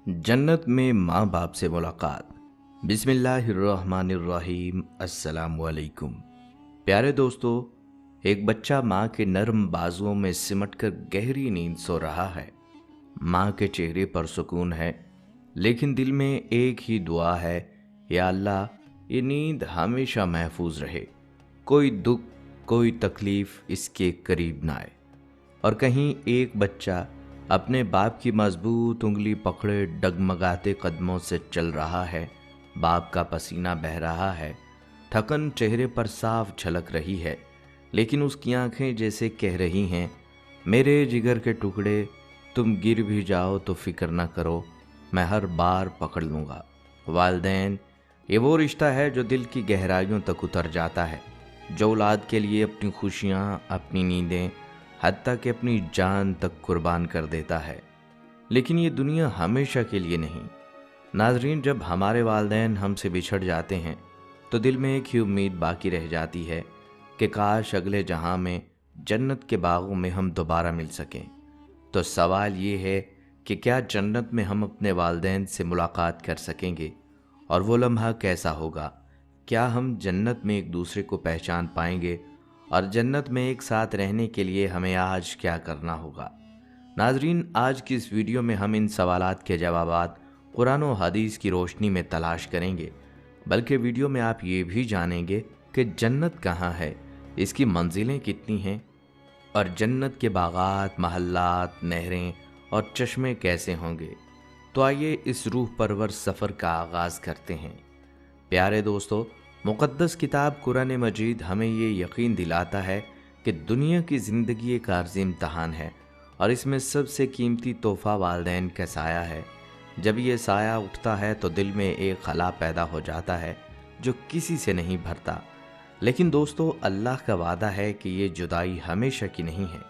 जन्नत में माँ बाप से मुलाकात। बिस्मिल्लाहिर्रहमानिर्रहीम। अस्सलाम वालेकुम। प्यारे दोस्तों, एक बच्चा माँ के नरम बाजुओं में सिमटकर गहरी नींद सो रहा है। माँ के चेहरे पर सुकून है, लेकिन दिल में एक ही दुआ है, या अल्लाह ये नींद हमेशा महफूज रहे, कोई दुख कोई तकलीफ इसके करीब ना आए। और कहीं एक बच्चा अपने बाप की मजबूत उंगली पकड़े डगमगाते कदमों से चल रहा है। बाप का पसीना बह रहा है, थकन चेहरे पर साफ झलक रही है, लेकिन उसकी आंखें जैसे कह रही हैं, मेरे जिगर के टुकड़े, तुम गिर भी जाओ तो फिक्र न करो, मैं हर बार पकड़ लूँगा। वालिदैन ये वो रिश्ता है जो दिल की गहराइयों तक उतर जाता है, जो औलाद के लिए अपनी खुशियाँ, अपनी नींदें, हत्ता कि अपनी जान तक कुर्बान कर देता है। लेकिन ये दुनिया हमेशा के लिए नहीं। नाजरीन, जब हमारे वालिदैन हमसे बिछड़ जाते हैं तो दिल में एक ही उम्मीद बाकी रह जाती है कि काश अगले जहां में, जन्नत के बागों में हम दोबारा मिल सकें। तो सवाल ये है कि क्या जन्नत में हम अपने वालिदैन से मुलाकात कर सकेंगे, और वो लम्हा कैसा होगा? क्या हम जन्नत में एक दूसरे को पहचान पाएंगे, और जन्नत में एक साथ रहने के लिए हमें आज क्या करना होगा? नाजरीन, आज की इस वीडियो में हम इन सवालात के जवाबात कुरान और हदीस की रोशनी में तलाश करेंगे। बल्कि वीडियो में आप ये भी जानेंगे कि जन्नत कहाँ है, इसकी मंजिलें कितनी हैं, और जन्नत के बागात, महल्लात, नहरें और चश्मे कैसे होंगे। तो आइए इस रूह परवर सफ़र का आगाज़ करते हैं। प्यारे दोस्तों, मुक़द्दस किताब कुरान मजीद हमें ये यकीन दिलाता है कि दुनिया की ज़िंदगी एक आर्ज़ी इम्तहान है, और इसमें सबसे कीमती तोहफ़ा वालिदैन का साया है। जब ये साया उठता है तो दिल में एक खला पैदा हो जाता है जो किसी से नहीं भरता। लेकिन दोस्तों, अल्लाह का वादा है कि ये जुदाई हमेशा की नहीं है।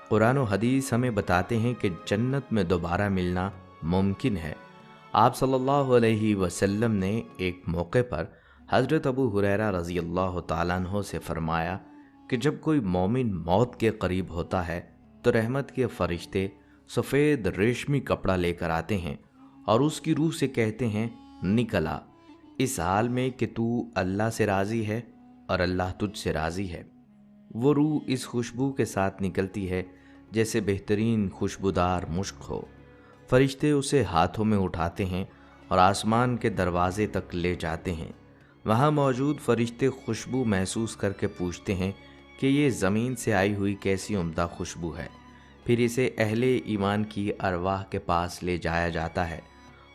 कुरान और हदीस हमें बताते हैं कि जन्नत में दोबारा मिलना मुमकिन है। आप सल्लल्लाहु अलैहि वसल्लम ने एक मौके पर हज़रत अबू हुरैरा रज़ी अल्लाह तआला अन्हु से फरमाया कि जब कोई मोमिन मौत के करीब होता है तो रहमत के फरिश्ते सफ़ेद रेशमी कपड़ा लेकर आते हैं और उसकी रूह से कहते हैं, निकला, इस हाल में कि तू अल्लाह से राज़ी है और अल्लाह तुझसे राज़ी है। वो रूह इस खुशबू के साथ निकलती है जैसे बेहतरीन खुशबूदार मुश्क हो। फरिश्ते उसे हाथों में उठाते हैं और आसमान के दरवाजे तक ले जाते हैं। वहाँ मौजूद फरिश्ते खुशबू महसूस करके पूछते हैं कि ये ज़मीन से आई हुई कैसी उम्दा खुशबू है। फिर इसे अहले ईमान की अरवाह के पास ले जाया जाता है।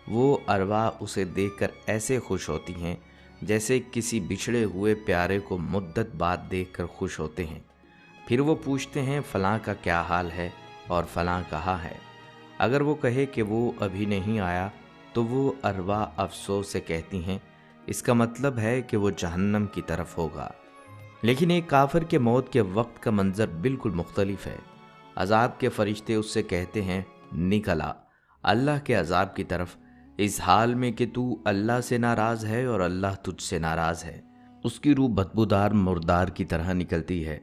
वो अरवाह उसे देखकर ऐसे खुश होती हैं जैसे किसी बिछड़े हुए प्यारे को मुद्दत बाद देखकर खुश होते हैं। फिर वो पूछते हैं, फ़लाँ का क्या हाल है और फ़लाँ कहाँ है? अगर वो कहे कि वो अभी नहीं आया तो वो अरवाह अफसोस से कहती हैं, इसका मतलब है कि वो जहन्नम की तरफ होगा। लेकिन एक काफिर के मौत के वक्त का मंजर बिल्कुल मुख्तलिफ है। अजाब के फरिश्ते उससे कहते हैं, निकला, अल्लाह के अजाब की तरफ, इस हाल में कि तू अल्लाह से नाराज़ है और अल्लाह तुझसे नाराज़ है। उसकी रूह बदबूदार मुर्दार की तरह निकलती है,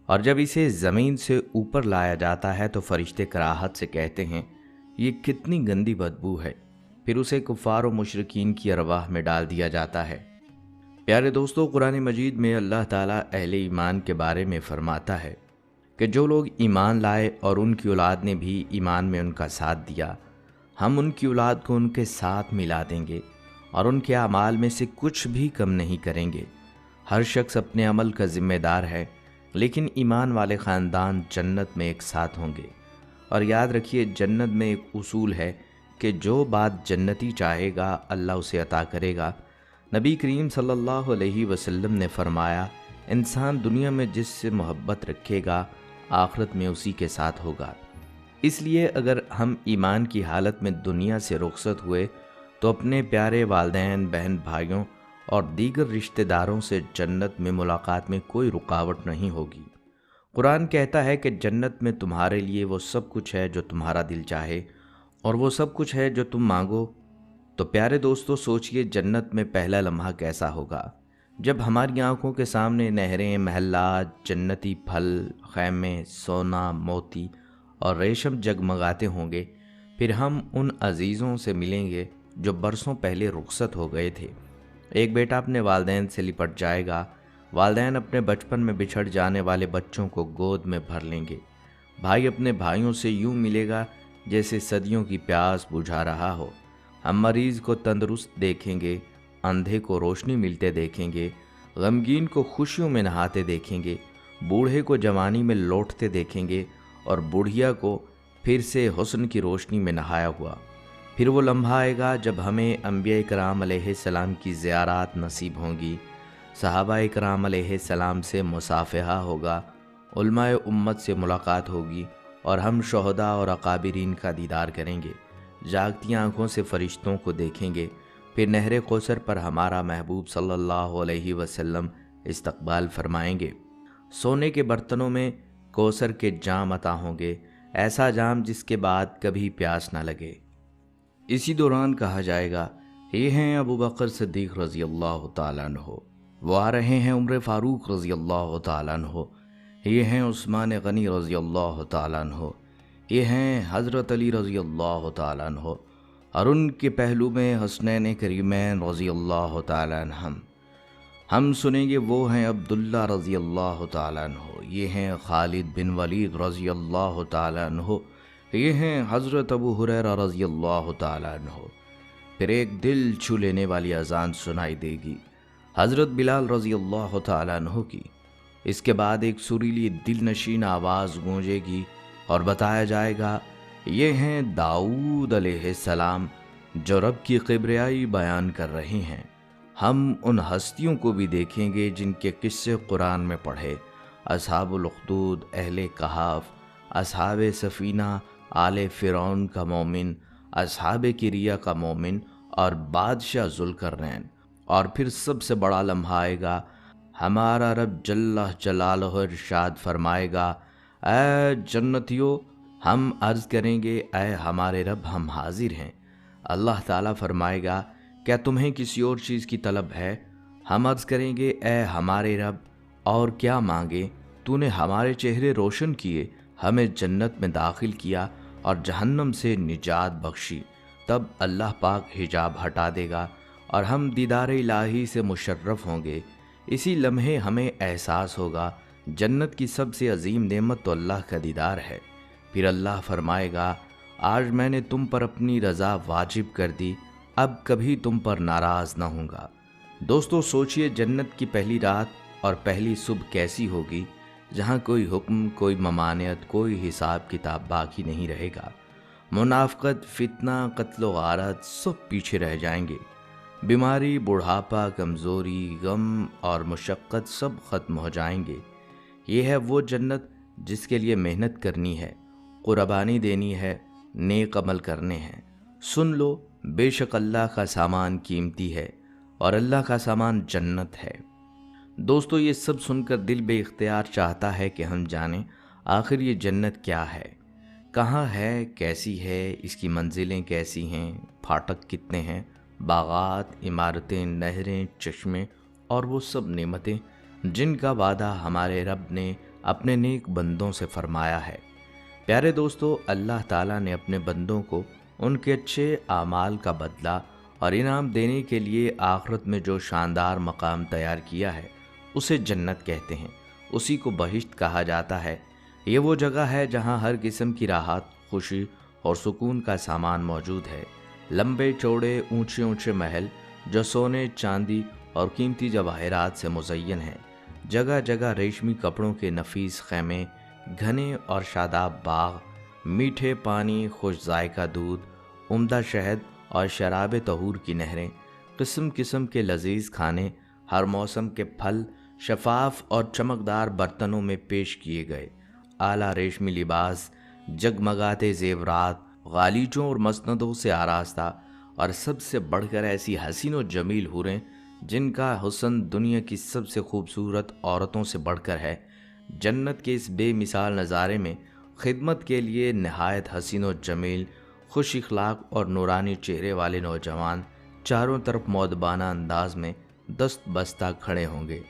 और जब इसे ज़मीन से ऊपर लाया जाता है तो फरिश्ते कराहत से कहते हैं, ये कितनी गंदी बदबू है। फिर उसे कुफ़ार और मुशरिकीन की अरवाह में डाल दिया जाता है। प्यारे दोस्तों, कुरान मजीद में अल्लाह ताला अहले ईमान के बारे में फरमाता है कि जो लोग ईमान लाए और उनकी औलाद ने भी ईमान में उनका साथ दिया, हम उनकी औलाद को उनके साथ मिला देंगे और उनके अमाल में से कुछ भी कम नहीं करेंगे। हर शख्स अपने अमल का जिम्मेदार है, लेकिन ईमान वाले ख़ानदान जन्नत में एक साथ होंगे। और याद रखिए, जन्नत में एक उसूल है कि जो बात जन्नती चाहेगा अल्लाह उसे अता करेगा। नबी करीम सल्लल्लाहु अलैहि वसल्लम ने फरमाया, इंसान दुनिया में जिससे मोहब्बत रखेगा आखिरत में उसी के साथ होगा। इसलिए अगर हम ईमान की हालत में दुनिया से रुखसत हुए तो अपने प्यारे वालिदैन, बहन भाइयों और दीगर रिश्तेदारों से जन्नत में मुलाकात में कोई रुकावट नहीं होगी। कुरान कहता है कि जन्नत में तुम्हारे लिए वो सब कुछ है जो तुम्हारा दिल चाहे, और वो सब कुछ है जो तुम मांगो। तो प्यारे दोस्तों, सोचिए जन्नत में पहला लम्हा कैसा होगा, जब हमारी आंखों के सामने नहरें, महल्लात, जन्नती फल, खैमे, सोना, मोती और रेशम जगमगाते होंगे। फिर हम उन अजीज़ों से मिलेंगे जो बरसों पहले रुखसत हो गए थे। एक बेटा अपने वालिदैन से लिपट जाएगा, वालिदैन अपने बचपन में बिछड़ जाने वाले बच्चों को गोद में भर लेंगे। भाई अपने भाइयों से यूं मिलेगा जैसे सदियों की प्यास बुझा रहा हो। हम मरीज़ को तंदुरुस्त देखेंगे, अंधे को रोशनी मिलते देखेंगे, गमगीन को खुशियों में नहाते देखेंगे, बूढ़े को जवानी में लौटते देखेंगे और बुढ़िया को फिर से हुस्न की रोशनी में नहाया हुआ। फिर वो लम्हा आएगा जब हमें अंबिया कराम अलैहिस्सलाम की ज़ियारत नसीब होंगी, सहाबा कराम अलैहिस्सलाम से मुसाफ़हा होगा, उलमाए उम्मत से मुलाकात होगी और हम शुहदा और अकाबिरीन का दीदार करेंगे। जागती आँखों से फ़रिश्तों को देखेंगे। फिर नहर कौसर पर हमारा महबूब सल्लल्लाहु अलैहि वसल्लम इस्तकबाल फरमाएंगे। सोने के बर्तनों में कौसर के जाम अता होंगे, ऐसा जाम जिसके बाद कभी प्यास ना लगे। इसी दौरान कहा जाएगा, ये हैं अबू बकर सिद्दीक़ रज़ी अल्लाह तआला अन्हु, वो आ रहे हैं उमर फ़ारूक रज़ी अल्लाह तआला अन्हु, ये हैं उस्मान गनी रज़ी अल्लाह तआला अन्हु, ये हैं हज़रत अली रज़ी अल्लाह तआला अन्हु और उनके पहलू में हसनैन करीमैन रज़ी अल्लाह तआला अन्हुम। हम सुनेंगे वो हैं अब्दुल्ला रज़ी अल्लाह तआला अन्हु, ये हैं खालिद बिन वलीद रज़ी अल्लाह तआला अन्हु, ये हैं हज़रत अबू हुरैरा रज़ी अल्लाह तआला अन्हु। फिर एक दिल छू लेने वाली अजान सुनाई देगी, हज़रत बिलाल रज़ी अल्लाह तआला अन्हु की। इसके बाद एक सुरीली दिलनशीन आवाज़ गूंजेगी और बताया जाएगा, ये हैं दाऊद अलैहिस्सलाम जो रब की किब्रियाई बयान कर रहे हैं। हम उन हस्तियों को भी देखेंगे जिनके किस्से कुरान में पढ़े, असहाबुल उख्दूद, अहले कहाफ, असहाबे सफ़ीना, आले फ़िरौन का मोमिन, असहाबे किरिया का मोमिन और बादशाह ज़ुल्करनैन। और फिर सबसे बड़ा लम्हा आएगा, हमारा रब जल्ला जलालहु इरशाद फरमाएगा, ऐ जन्नतियों, हम अर्ज़ करेंगे, ऐ हमारे रब हम हाजिर हैं। अल्लाह ताला फरमाएगा, क्या तुम्हें किसी और चीज़ की तलब है? हम अर्ज़ करेंगे, ऐ हमारे रब, और क्या मांगे? तूने हमारे चेहरे रोशन किए, हमें जन्नत में दाखिल किया और जहन्नम से निजात बख्शी। तब अल्लाह पाक हिजाब हटा देगा और हम दीदार इलाही से मुशर्रफ होंगे। इसी लम्हे हमें एहसास होगा, जन्नत की सबसे अजीम नेमत तो अल्लाह का दीदार है। फिर अल्लाह फरमाएगा, आज मैंने तुम पर अपनी रज़ा वाजिब कर दी, अब कभी तुम पर नाराज़ न होऊंगा। दोस्तों सोचिए, जन्नत की पहली रात और पहली सुबह कैसी होगी, जहाँ कोई हुक्म, कोई ममानियत, कोई हिसाब किताब बाकी नहीं रहेगा। मुनाफ़क़त, फितना, क़त्ल गारत सब पीछे रह जाएंगे। बीमारी, बुढ़ापा, कमज़ोरी, गम और मुशक्क़त सब ख़त्म हो जाएंगे। ये है वो जन्नत जिसके लिए मेहनत करनी है, कुर्बानी देनी है, नेक अमल करने हैं। सुन लो, बेशक अल्लाह का सामान कीमती है और अल्लाह का सामान जन्नत है। दोस्तों ये सब सुनकर दिल बेइख्तियार चाहता है कि हम जानें आखिर ये जन्नत क्या है, कहाँ है, कैसी है, इसकी मंजिलें कैसी हैं, फाटक कितने हैं, बागात, इमारतें, नहरें, चश्मे और वो सब नेमतें जिनका वादा हमारे रब ने अपने नेक बंदों से फरमाया है। प्यारे दोस्तों, अल्लाह ताला ने अपने बंदों को उनके अच्छे आमाल का बदला और इनाम देने के लिए आखिरत में जो शानदार मकाम तैयार किया है उसे जन्नत कहते हैं। उसी को बहिश्त कहा जाता है। ये वो जगह है जहाँ हर किस्म की राहत, खुशी और सुकून का सामान मौजूद है। लंबे चौड़े ऊंचे ऊंचे महल जो सोने, चांदी और कीमती जवाहरात से मुज़य्यन हैं। जगह जगह रेशमी कपड़ों के नफीस खैमे, घने और शादाब बाग, मीठे पानी, खुश जायका दूध, उम्दा शहद और शराब तहूर की नहरें, किस्म किस्म के लजीज खाने, हर मौसम के फल शफाफ और चमकदार बर्तनों में पेश किए गए, आला रेशमी लिबास, जगमगाते जेवरात, गालीचों और मसनदों से आरास्ता और सबसे बढ़कर ऐसी हसीन और जमील हूरें जिनका हुस्न दुनिया की सबसे खूबसूरत औरतों से बढ़कर है। जन्नत के इस बेमिसाल नज़ारे में खिदमत के लिए नहायत हसीन और जमील, खुश इखलाक और नूरानी चेहरे वाले नौजवान चारों तरफ मौदबाना अंदाज में दस्त बस्ता खड़े होंगे,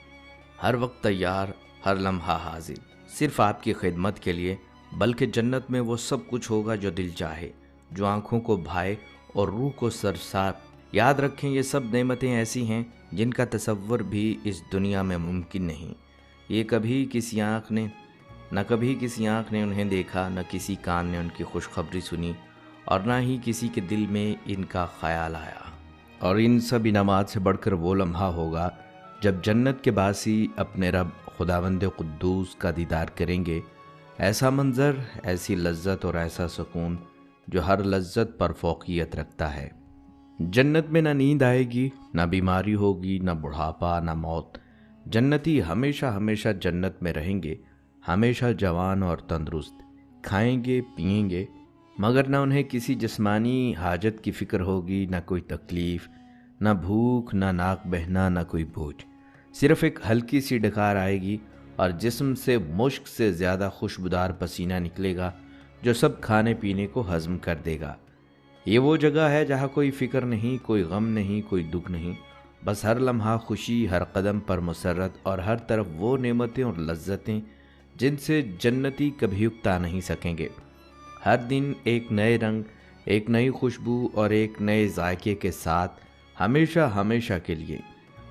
हर वक्त तैयार, हर लम्हा हाजिर, सिर्फ आपकी खिदमत के लिए। बल्कि जन्नत में वो सब कुछ होगा जो दिल चाहे, जो आँखों को भाए और रूह को सरसार। याद रखें, ये सब नेमतें ऐसी हैं जिनका तसव्वुर भी इस दुनिया में मुमकिन नहीं। ये कभी किसी आँख ने उन्हें देखा, न किसी कान ने उनकी खुशखबरी सुनी, और न ही किसी के दिल में इनका ख्याल आया। और इन सब इनामात से बढ़कर वो लम्हा होगा जब जन्नत के बासी अपने रब खुदावंद कुद्दूस का दीदार करेंगे। ऐसा मंज़र, ऐसी लज्जत और ऐसा सुकून जो हर लज्जत पर फौकियत रखता है। जन्नत में ना नींद आएगी, ना बीमारी होगी, ना बुढ़ापा, ना मौत। जन्नती हमेशा हमेशा जन्नत में रहेंगे, हमेशा जवान और तंदुरुस्त, खाएंगे पिएंगे, मगर ना उन्हें किसी जिस्मानी हाजत की फ़िक्र होगी, ना कोई तकलीफ़, ना भूख, ना नाक बहना, ना कोई बोझ। सिर्फ़ एक हल्की सी डकार आएगी और जिस्म से मुश्क से ज़्यादा खुशबूदार पसीना निकलेगा जो सब खाने पीने को हज़म कर देगा। ये वो जगह है जहाँ कोई फ़िक्र नहीं, कोई गम नहीं, कोई दुख नहीं, बस हर लम्हा खुशी, हर कदम पर मुसर्रत और हर तरफ वो नेमतें और लज्जतें जिनसे जन्नती कभी उक्ता नहीं सकेंगे। हर दिन एक नए रंग, एक नई खुशबू और एक नए जायके के साथ, हमेशा हमेशा के लिए।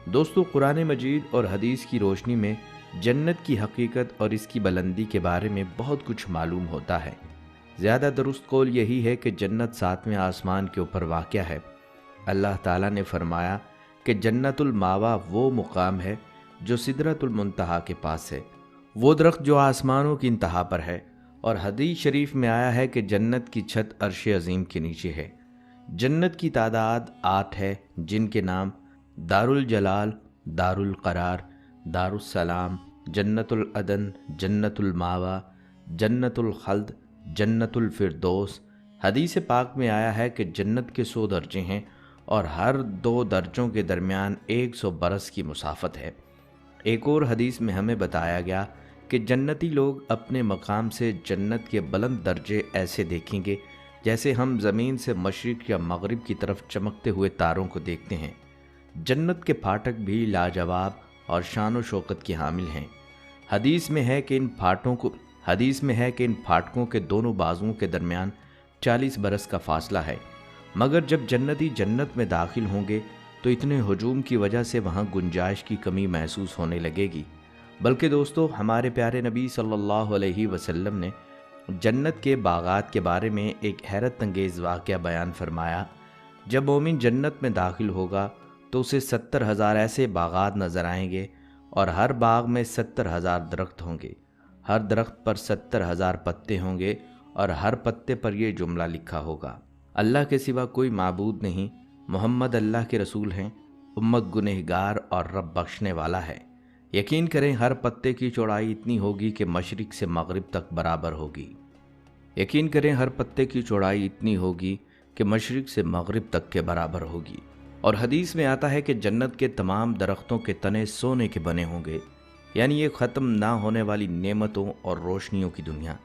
दोस्तों, कुरान मजीद और हदीस की रोशनी में जन्नत की हकीकत और इसकी बुलंदी के बारे में बहुत कुछ मालूम होता है। ज़्यादा दुरुस्त कौल यही है कि जन्नत 7वें आसमान के ऊपर वाक़या है। अल्लाह ताला ने फरमाया कि जन्नतुल मावा वो मुकाम है जो सिदरतुल मुंतहा के पास है, वो दरख्त जो आसमानों की इंतहा पर है। और हदीस शरीफ में आया है कि जन्नत की छत अर्श अज़ीम के नीचे है। जन्नत की तादाद 8 है, जिनके नाम दारुल जलाल, दारुल करार, दारुस सलाम, जन्नतुल अदन, जन्नतुल मावा, जन्नतुल खल्द, जन्नतुल फिरदौस। हदीस पाक में आया है कि जन्नत के 100 दर्जे हैं और हर 2 दर्जों के दरमियान 100 बरस की मुसाफत है। एक और हदीस में हमें बताया गया कि जन्नती लोग अपने मकाम से जन्नत के बुलंद दर्जे ऐसे देखेंगे जैसे हम ज़मीन से मशरिक़ या मगरिब की तरफ चमकते हुए तारों को देखते हैं। जन्नत के फाटक भी लाजवाब और शान व शौकत की हामिल हैं। हदीस में है कि इन फाटकों के दोनों बाजुओं के दरमियान 40 बरस का फासला है। मगर जब जन्नती जन्नत में दाखिल होंगे तो इतने हुजूम की वजह से वहाँ गुंजाइश की कमी महसूस होने लगेगी। बल्कि दोस्तों, हमारे प्यारे नबी सल्लल्लाहु अलैहि वसल्लम ने जन्नत के बागात के बारे में एक हैरत अंगेज़ वाक़या बयान फरमाया। जब मोमिन जन्नत में दाखिल होगा तो उसे 70,000 ऐसे बागात नज़र आएंगे और हर बाग में 70,000 दरख्त होंगे। हर दरख्त पर 70,000 पत्ते होंगे और हर पत्ते पर यह जुमला लिखा होगा, अल्लाह के सिवा कोई माबूद नहीं, मोहम्मद अल्लाह के रसूल हैं, उम्मत गुनहगार और रब बख्शने वाला है। यकीन करें, हर पत्ते की चौड़ाई इतनी होगी कि मशरिक़ से मगरिब तक बराबर होगी। यकीन करें, हर पत्ते की चौड़ाई इतनी होगी कि मशरिक़ से मगरिब तक के बराबर होगी। और हदीस में आता है कि जन्नत के तमाम दरख्तों के तने सोने के बने होंगे। यानी ये ख़त्म ना होने वाली नेमतों और रोशनियों की दुनिया।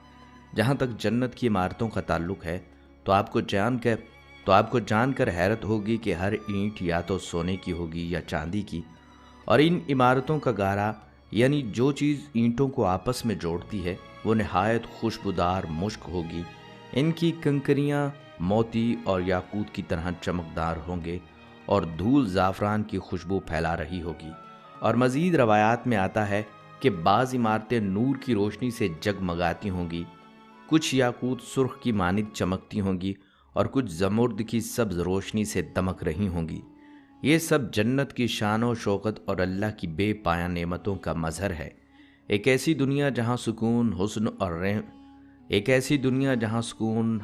जहाँ तक जन्नत की इमारतों का ताल्लुक़ है तो आपको जानकर हैरत होगी कि हर ईंट या तो सोने की होगी या चांदी की। और इन इमारतों का गारा, यानी जो चीज़ ईंटों को आपस में जोड़ती है, वो नहायत खुशबूदार मुश्क होगी। इनकी कंकरियाँ मोती और याकूत की तरह चमकदार होंगे और धूल ज़ाफ़रान की खुशबू फैला रही होगी। और मज़ीद रवायात में आता है कि बाज़ इमारतें नूर की रोशनी से जगमगाती होंगी, कुछ याकूत सुर्ख की मानिद चमकती होंगी और कुछ ज़मुर्द की सब्ज़ रोशनी से दमक रही होंगी। ये सब जन्नत की शान व शौकत और अल्लाह की बेपाया नेमतों का मज़हर है। एक ऐसी दुनिया जहाँ सुकून,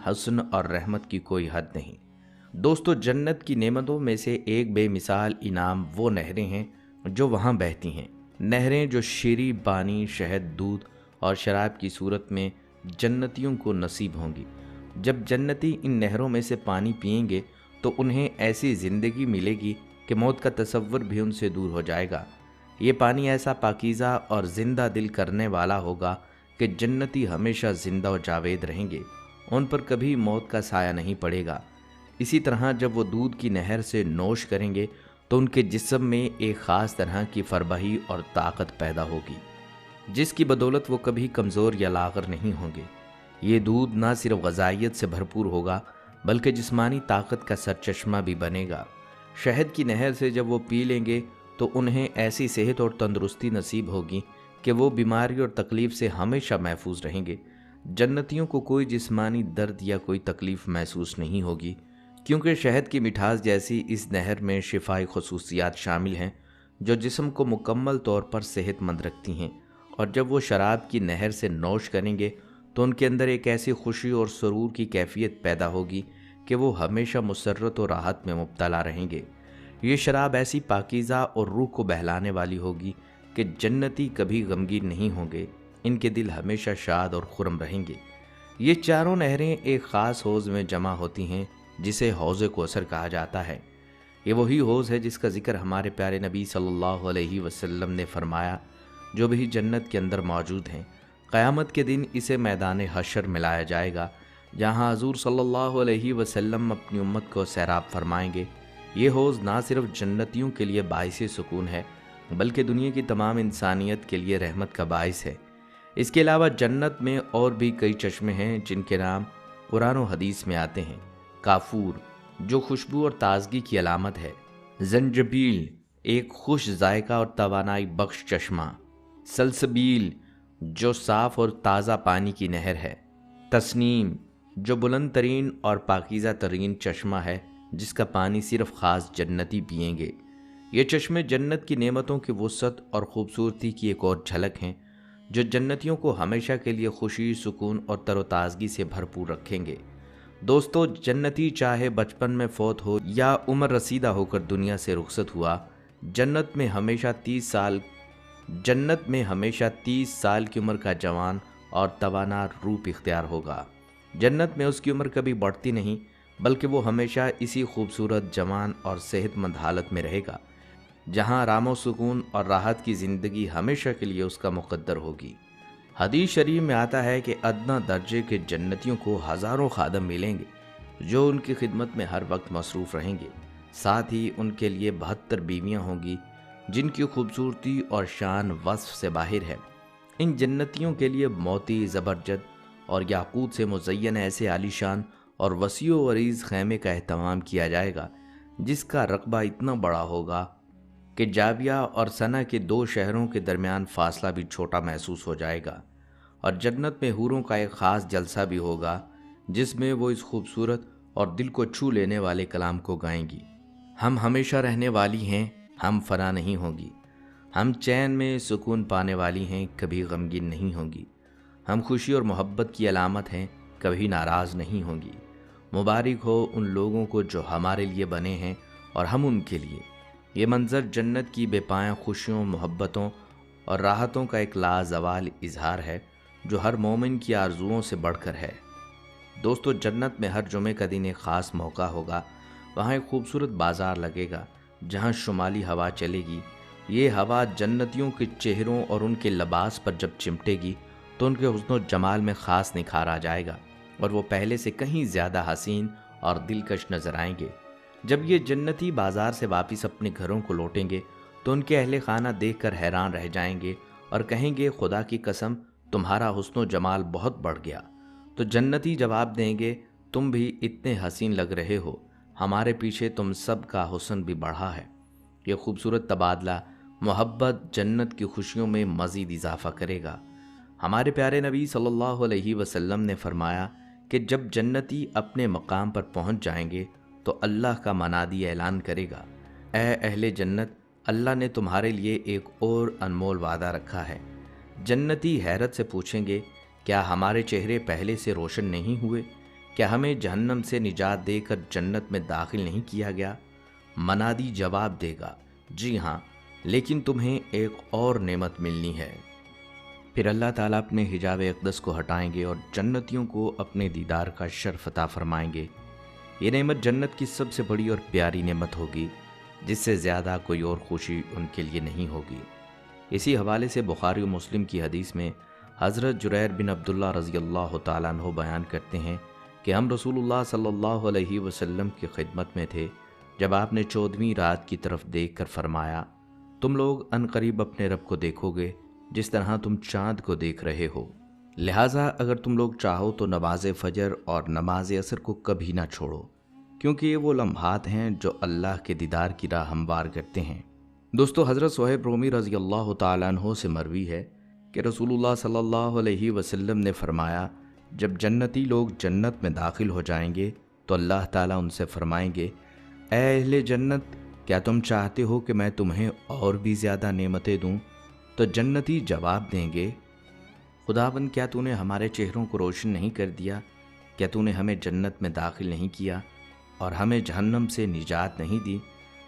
हस्न और रहमत की कोई हद नहीं। दोस्तों, जन्नत की नेमतों में से एक बेमिसाल इनाम वो नहरें हैं जो वहाँ बहती हैं। नहरें जो शीरी पानी, शहद, दूध और शराब की सूरत में जन्नतियों को नसीब होंगी। जब जन्नती इन नहरों में से पानी पिएंगे तो उन्हें ऐसी ज़िंदगी मिलेगी कि मौत का तसव्वुर भी उनसे दूर हो जाएगा। ये पानी ऐसा पाकीज़ा और ज़िंदा दिल करने वाला होगा कि जन्नती हमेशा ज़िंदा और जावेद रहेंगे, उन पर कभी मौत का साया नहीं पड़ेगा। इसी तरह जब वो दूध की नहर से नोश करेंगे तो उनके जिस्म में एक ख़ास तरह की फरबही और ताकत पैदा होगी, जिसकी बदौलत वो कभी कमज़ोर या लाग़र नहीं होंगे। ये दूध ना सिर्फ ग़ज़ाइयत से भरपूर होगा बल्कि जिस्मानी ताकत का सरचश्मा भी बनेगा। शहद की नहर से जब वो पी लेंगे तो उन्हें ऐसी सेहत और तंदुरुस्ती नसीब होगी कि वो बीमारी और तकलीफ से हमेशा महफूज रहेंगे। जन्नतियों को कोई जिस्मानी दर्द या कोई तकलीफ महसूस नहीं होगी, क्योंकि शहद की मिठास जैसी इस नहर में शिफाई खसूसियात शामिल हैं जो जिस्म को मुकम्मल तौर पर सेहतमंद रखती हैं। और जब वो शराब की नहर से नौश करेंगे तो उनके अंदर एक ऐसी खुशी और सुरूर की कैफियत पैदा होगी कि वो हमेशा मुसर्रत और राहत में मुब्तला रहेंगे। ये शराब ऐसी पाकीज़ा और रूह को बहलाने वाली होगी कि जन्नती कभी गमगीन नहीं होंगे, इनके दिल हमेशा शाद और खुरम रहेंगे। ये चारों नहरें एक ख़ास हौज़ में जमा होती हैं जिसे हौज़ कौसर कहा जाता है। ये वही हौज़ है जिसका जिक्र हमारे प्यारे नबी सल्लल्लाहु अलैहि वसल्लम ने फरमाया, जो भी जन्नत के अंदर मौजूद हैं। क़यामत के दिन इसे मैदान हशर मिलाया जाएगा, जहाँ हज़ूर सल्लल्लाहु अलैहि वसल्लम अपनी उम्मत को सैराब फरमाएंगे। ये हौज़ ना सिर्फ जन्नतियों के लिए बाइसे सुकून है, बल्कि दुनिया की तमाम इंसानियत के लिए रहमत का बाइस है। इसके अलावा जन्नत में और भी कई चश्मे हैं जिनके नाम कुरान और हदीस में आते हैं। काफूर, जो खुशबू और ताजगी की अलामत है। जंजबील, एक खुश जायका और तवानाई बख्श चश्मा। सलसबील, जो साफ़ और ताज़ा पानी की नहर है। तस्नीम, जो बुलंद तरीन और पाकीज़ा तरीन चश्मा है जिसका पानी सिर्फ ख़ास जन्नती पिएंगे। ये चश्मे जन्नत की नेमतों की वुसअत और ख़ूबसूरती की एक और झलक हैं जो जन्नतियों को हमेशा के लिए खुशी, सुकून और तरोताज़गी से भरपूर रखेंगे। दोस्तों, जन्नती चाहे बचपन में फौत हो या उम्र रसीदा होकर दुनिया से रुखसत हुआ, जन्नत में हमेशा 30 साल की उम्र का जवान और तवाना रूप इख्तियार होगा। जन्नत में उसकी उम्र कभी बढ़ती नहीं, बल्कि वो हमेशा इसी खूबसूरत, जवान और सेहतमंद हालत में रहेगा, जहाँ आराम व सुकून और राहत की ज़िंदगी हमेशा के लिए उसका मुक़द्दर होगी। हदीस शरीफ में आता है कि अदना दर्जे के जन्नतियों को हज़ारों खादम मिलेंगे जो उनकी खिदमत में हर वक्त मसरूफ़ रहेंगे। साथ ही उनके लिए 72 बीवियाँ होंगी जिनकी खूबसूरती और शान वस्फ से बाहर है। इन जन्नतियों के लिए मोती, ज़बरजद और याकूत से मुज़य्यन ऐसे आलीशान और वसीओ वरीज़ ख़ैमे का एहतमाम किया जाएगा जिसका रकबा इतना बड़ा होगा कि जाविया और सना के 2 शहरों के दरमियान फासला भी छोटा महसूस हो जाएगा। और जन्नत में हूरों का एक ख़ास जलसा भी होगा जिसमें वो इस खूबसूरत और दिल को छू लेने वाले कलाम को गाएंगी। हम हमेशा रहने वाली हैं, हम फना नहीं होंगी। हम चैन में सुकून पाने वाली हैं, कभी गमगीन नहीं होंगी। हम खुशी और मोहब्बत की अलामत हैं, कभी नाराज़ नहीं होंगी। मुबारक हो उन लोगों को जो हमारे लिए बने हैं और हम उनके लिए। ये मंज़र जन्नत की बेपाया खुशियों, मोहब्बतों और राहतों का एक लाजवाल इजहार है जो हर मोमिन की आरजुओं से बढ़कर है। दोस्तों, जन्नत में हर जुमे का दिन एक ख़ास मौका होगा। वहाँ एक खूबसूरत बाज़ार लगेगा जहाँ शुमाली हवा चलेगी। ये हवा जन्नतियों के चेहरों और उनके लिबास पर जब चिमटेगी तो उनके हुस्न जमाल में ख़ास निखार आ जाएगा और वो पहले से कहीं ज़्यादा हसीन और दिलकश नज़र आएंगे। जब ये जन्नती बाज़ार से वापस अपने घरों को लौटेंगे तो उनके अहले खाना देखकर हैरान रह जाएंगे और कहेंगे, खुदा की कसम, तुम्हारा हुस्न जमाल बहुत बढ़ गया। तो जन्नती जवाब देंगे, तुम भी इतने हसीन लग रहे हो, हमारे पीछे तुम सब का हुस्न भी बढ़ा है। ये खूबसूरत तबादला मोहब्बत जन्नत की खुशियों में मज़ीद इजाफ़ा करेगा। हमारे प्यारे नबी सल्लल्लाहु अलैहि वसल्लम ने फरमाया कि जब जन्नती अपने मकाम पर पहुंच जाएंगे तो अल्लाह का मनादी ऐलान करेगा, ए अहले जन्नत, अल्लाह ने तुम्हारे लिए एक और अनमोल वादा रखा है। जन्नती हैरत से पूछेंगे, क्या हमारे चेहरे पहले से रोशन नहीं हुए? क्या हमें जहन्नम से निजात देकर जन्नत में दाखिल नहीं किया गया? मनादी जवाब देगा, जी हाँ, लेकिन तुम्हें एक और नेमत मिलनी है। फिर अल्लाह ताला अपने हिजाब अक़दस को हटाएंगे और जन्नतियों को अपने दीदार का शर्फ अता फरमाएंगे। ये नेमत जन्नत की सबसे बड़ी और प्यारी नेमत होगी जिससे ज़्यादा कोई और खुशी उनके लिए नहीं होगी। इसी हवाले से बुखारी और मुस्लिम की हदीस में हज़रत जुरैर बिन अब्दुल्ला रज़ी अल्लाह तआला अन्हु बयान करते हैं कि हम रसूलुल्लाह सल्लल्लाहु अलैहि वसल्लम की खिदमत में थे जब आपने 14वीं रात की तरफ देख कर फरमाया, तुम लोग अनकरीब अपने रब को देखोगे जिस तरह तुम चाँद को देख रहे हो। لہٰذا اگر تم لوگ چاہو تو نماز فجر اور نماز عصر کو کبھی نہ چھوڑو، کیونکہ یہ وہ لمحات ہیں جو اللہ کے دیدار کی راہ ہموار کرتے ہیں۔ دوستو، حضرت صہیب رومی رضی اللہ تعالیٰ عنہ سے مروی ہے کہ رسول اللہ صلی اللہ علیہ وسلم نے فرمایا، جب جنتی لوگ جنت میں داخل ہو جائیں گے تو اللہ تعالیٰ ان سے فرمائیں گے، اے اہل جنت، کیا تم چاہتے ہو کہ میں تمہیں اور بھی زیادہ نعمتیں دوں؟ تو جنتی جواب دیں گے، خداوند، کیا تو نے ہمارے چہروں کو روشن نہیں کر دیا؟ کیا تو نے ہمیں جنت میں داخل نہیں کیا اور ہمیں جہنم سے نجات نہیں دی؟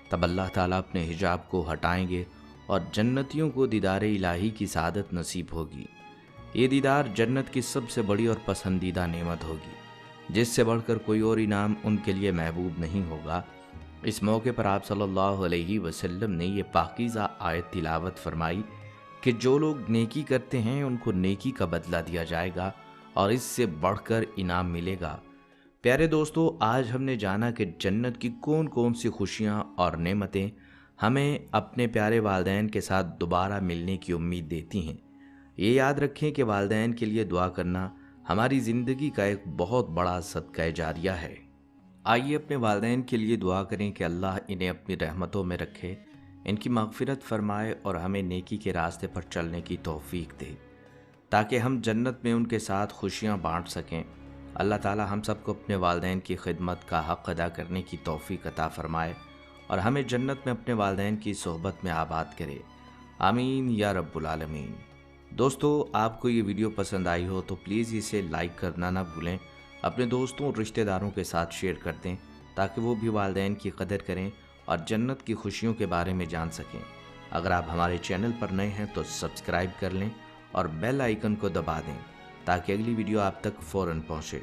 تب اللہ تعالیٰ اپنے حجاب کو ہٹائیں گے اور جنتیوں کو دیدار الہی کی سعادت نصیب ہوگی۔ یہ دیدار جنت کی سب سے بڑی اور پسندیدہ نعمت ہوگی، جس سے بڑھ کر کوئی اور انعام ان کے لیے محبوب نہیں ہوگا۔ اس موقع پر آپ صلی اللہ علیہ وسلم نے یہ پاکیزہ آیت تلاوت فرمائی کہ جو لوگ نیکی کرتے ہیں ان کو نیکی کا بدلہ دیا جائے گا اور اس سے بڑھ کر انعام ملے گا۔ پیارے دوستو، آج ہم نے جانا کہ جنت کی کون کون سی خوشیاں اور نعمتیں ہمیں اپنے پیارے والدین کے ساتھ دوبارہ ملنے کی امید دیتی ہیں۔ یہ یاد رکھیں کہ والدین کے لیے دعا کرنا ہماری زندگی کا ایک بہت بڑا صدقہ جاریہ ہے۔ آئیے اپنے والدین کے لیے دعا کریں کہ اللہ انہیں اپنی رحمتوں میں رکھے، ان کی مغفرت فرمائے اور ہمیں نیکی کے راستے پر چلنے کی توفیق دے، تاکہ ہم جنت میں ان کے ساتھ خوشیاں بانٹ سکیں۔ اللہ تعالی ہم سب کو اپنے والدین کی خدمت کا حق ادا کرنے کی توفیق عطا فرمائے اور ہمیں جنت میں اپنے والدین کی صحبت میں آباد کرے، آمین یا رب العالمین۔ دوستو، آپ کو یہ ویڈیو پسند آئی ہو تو پلیز اسے لائک کرنا نہ بھولیں، اپنے دوستوں اور رشتہ داروں کے ساتھ شیئر کر دیں تاکہ وہ بھی والدین کی قدر کریں اور جنت کی خوشیوں کے بارے میں جان سکیں۔ اگر آپ ہمارے چینل پر نئے ہیں تو سبسکرائب کر لیں اور بیل آئیکن کو دبا دیں تاکہ اگلی ویڈیو آپ تک فوراً پہنچے۔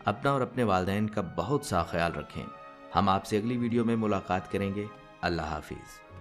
اپنا اور اپنے والدین کا بہت سا خیال رکھیں۔ ہم آپ سے اگلی ویڈیو میں ملاقات کریں گے۔ اللہ حافظ۔